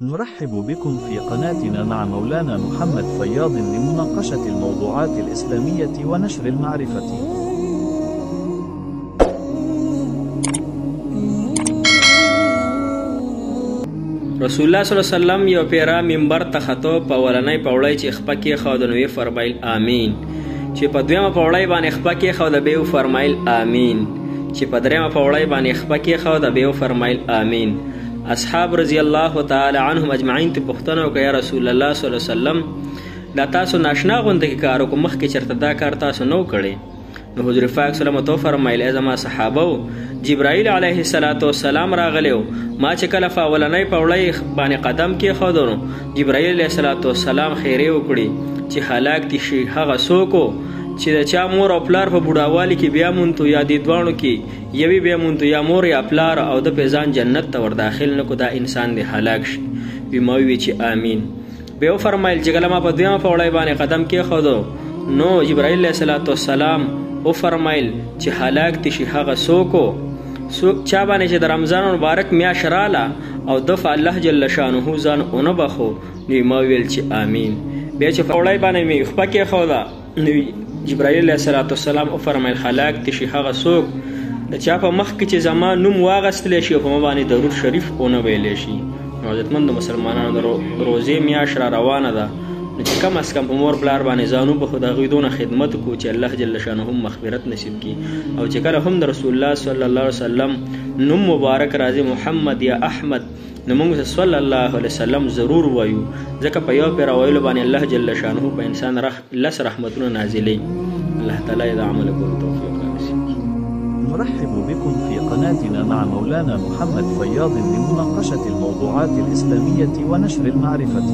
نرحب بكم في قناتنا مع مولانا محمد فياض لمناقشة الموضوعات الإسلامية ونشر المعرفة. رسول الله صلی الله علیه وسلم یو پیرا منبر ته خطو په ولنۍ پوړی چې خپه کېښود نو یې فرمایل آمین، چې په دویمه پوړی باندې خپه کېښود بیا یې فرمایل آمین، چې په دریمه پوړی باندې خپه کېښود بیا یې فرمایل آمین. اصحاب رضی الله تعالی عنهم اجمعین ته پوښتنه وکړه یا رسول الله صلی الله علیه وسلم دا تاسو ناشنا غونډه کې کار وکړو، مخکې چېرته دا کار تاسو نه و کړی؟ نو حضور پاک صلی الله علیه وسلم ته وفرمیل ای زما صحابو، جبرائیل علیه السلام راغلی و، ما چې کله په اولنۍ پوړۍ باندې قدم کېښودو نو جبرائیل علیه السلام خیرې وکړي چې هلاک دي شي هغه څوک و چې د چا مور او پلار په بوډاوالي کې بیا مونتو یا دې دواړو کې یوې بیا مونتو یا مور یا پلار او د پې ځان جنت ته ور داخل نه کړو، دا انسان دې هلاک شي. وي ما وویل چې آمین. بیا وفرمیل چې کله ما په دویمه پوړۍ باندې قدم کېښودو نو جبرائیل علیه السلام وفرمیل چې هلاک دې شي هغه څوک و چا باندې چې د رمضان مبارک میاشت راله او دفع الله جل شانه ځان ونه بخو. نو ما ویل چې آمین. بیا چې پوړۍ باندې مې خپه کېښوده نو جبرائیل علیه السلام وفرمیل هلاک دې شي هغه څوک د چا په مخ کې چې زما نوم واغستلی شي او په ما باندې درود شریف ونه ویلی شي. نو عزتمند مسلمانانو د روزې میاشت را روانه ده، نو چې کم از کم په مور پلار باندې ځان وبخو، د هغوی دونه خدمت وکړو چې الله جل شانه هم مغفرت نصیب کړي. او چې کله هم د رسول الله صلی الله علیه وسلم نوم مبارک راځي محمد یا احمد، نو موږ صلی الله علیه وسلم ضرور وایو، ځکه په یو پیر ویلو باندې الله جل شانه په انسان لس رحمتونه نازلوي. الله تعالی د عمل کولو توفیق راکړي. نرحب بكم في قناتنا مع مولانا محمد فياض لمناقشة الموضوعات الإسلامية ونشر المعرفة.